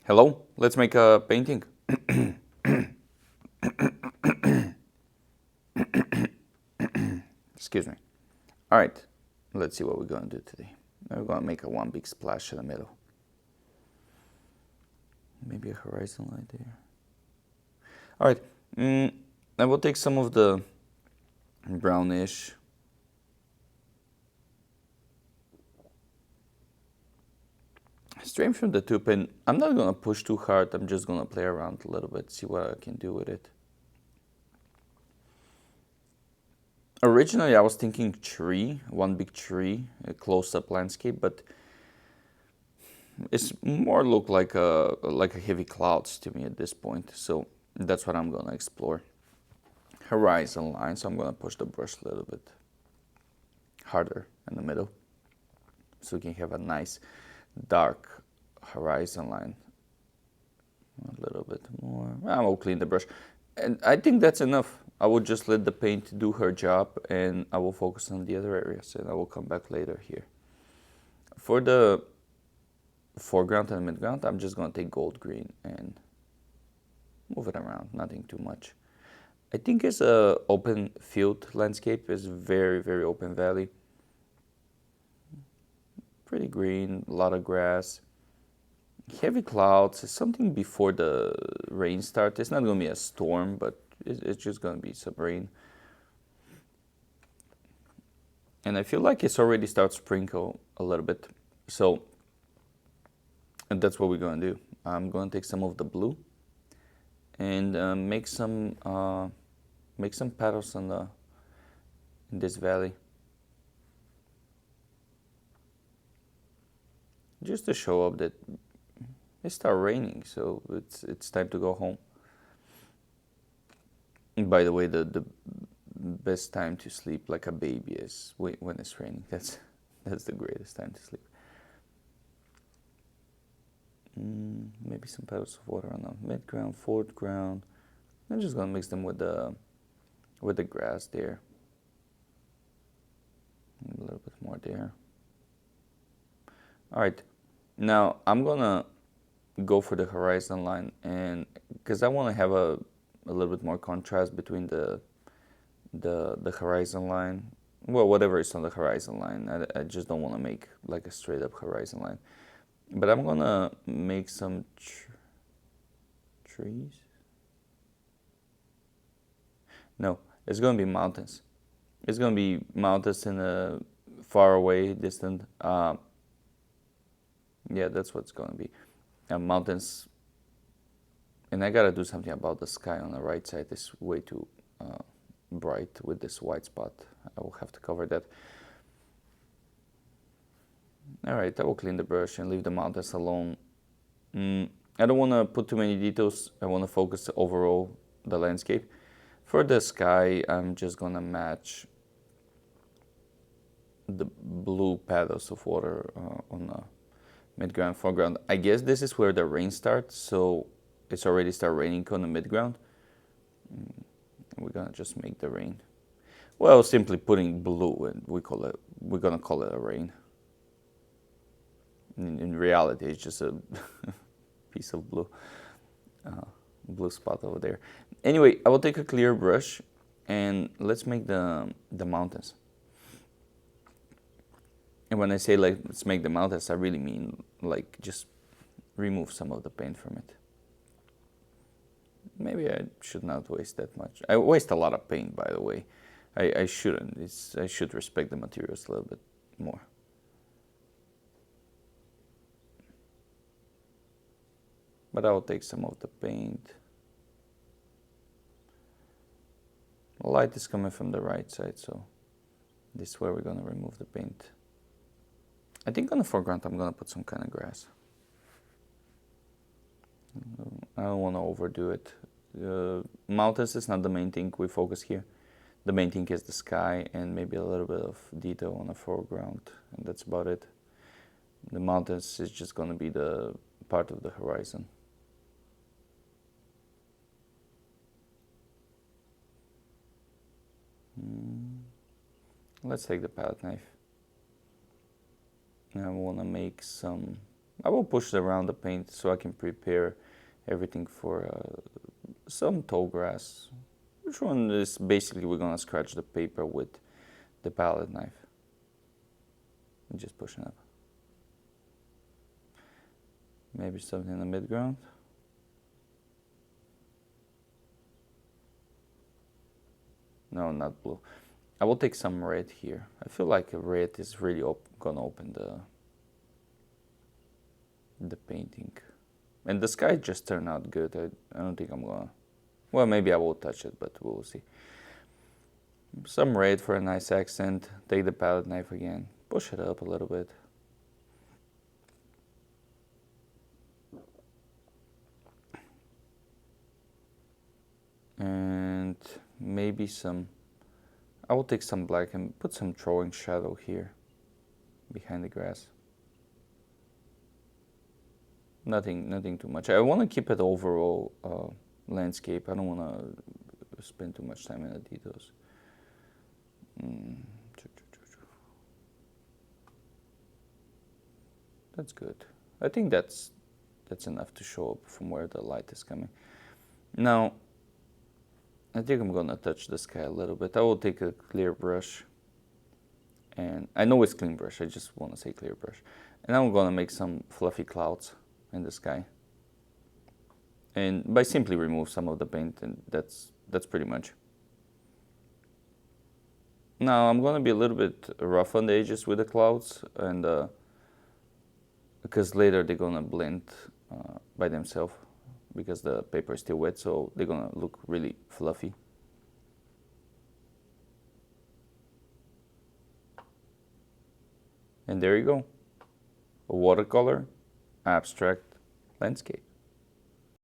Hello, let's make a painting. Excuse me. All right, let's see what we're gonna do today. We're gonna make a one big splash in the middle. Maybe a horizon line there. All right, I will take some of the brownish. Straight from the tube, and I'm not gonna push too hard. I'm just gonna play around a little bit, see what I can do with it. Originally, I was thinking tree, one big tree, a close-up landscape, but it's more look like a heavy clouds to me at this point. So that's what I'm gonna explore. Horizon line, so I'm gonna push the brush a little bit harder in the middle, so we can have a nice dark horizon line. A little bit more. I will clean the brush, and I think that's enough. I will just let the paint do her job, and I will focus on the other areas, and I will come back later here. For the foreground and midground, I'm just gonna take gold green and move it around, nothing too much. I think it's a open field landscape. It's very open valley. Pretty green, a lot of grass. Heavy clouds. It's something before the rain starts. It's not gonna be a storm, but it's just gonna be some rain. And I feel like it's already started to sprinkle a little bit. So, and that's what we're gonna do. I'm gonna take some of the blue and make some petals in this valley, just to show up that it started raining, so it's time to go home. And by the way, the best time to sleep like a baby is when it's raining. That's the greatest time to sleep. Maybe some petals of water on the mid-ground, foreground. I'm just gonna mix them with the grass there. A little bit more there. All right, now I'm gonna go for the horizon line, and because I want to have a little bit more contrast between the horizon line. Well, whatever is on the horizon line. I just don't want to make like a straight up horizon line. But I'm gonna make some trees. No, it's gonna be mountains. It's gonna be mountains in a far away, distant. Yeah, that's what it's gonna be. Mountains. And I gotta do something about the sky on the right side. It's way too bright with this white spot. I will have to cover that. All right, I will clean the brush and leave the mountains alone. I don't want to put too many details. I want to focus overall the landscape. For the sky, I'm just gonna match the blue paddles of water on the mid-ground, foreground. I guess this is where the rain starts, so it's already started raining on the mid-ground. We're gonna just make the rain. Well, simply putting blue, and we're gonna call it a rain. In reality, it's just a piece of blue, blue spot over there. Anyway, I will take a clear brush, and let's make the mountains. And when I say like let's make the mountains, I really mean like just remove some of the paint from it. Maybe I should not waste that much. I waste a lot of paint, by the way. I shouldn't. I should respect the materials a little bit more. But I will take some of the paint. The light is coming from the right side, so this is where we're gonna remove the paint. I think on the foreground I'm gonna put some kind of grass. I don't want to overdo it. Mountains is not the main thing we focus here. The main thing is the sky and maybe a little bit of detail on the foreground, and that's about it. The mountains is just gonna be the part of the horizon. Let's take the palette knife. I want to make some I will push around the paint so I can prepare everything for some tall grass. Which one is basically we're gonna scratch the paper with the palette knife. And just pushing up. Maybe something in the midground. No, not blue. I will take some red here. I feel like a red is really gonna open the painting. And the sky just turned out good. I don't think I'm gonna... Well, maybe I will touch it, but we'll see. Some red for a nice accent. Take the palette knife again. Push it up a little bit. And maybe some... I will take some black and put some throwing shadow here behind the grass. Nothing too much. I want to keep it overall landscape. I don't want to spend too much time in the details. That's good. I think that's enough to show up from where the light is coming. Now, I think I'm gonna touch the sky a little bit. I will take a clear brush, and I know it's clean brush, I just want to say clear brush. And I'm gonna make some fluffy clouds in the sky. And by simply remove some of the paint, and that's pretty much. Now I'm gonna be a little bit rough on the edges with the clouds, and because later they're gonna blend by themselves because the paper is still wet, so they're gonna look really fluffy. And there you go, a watercolor abstract landscape.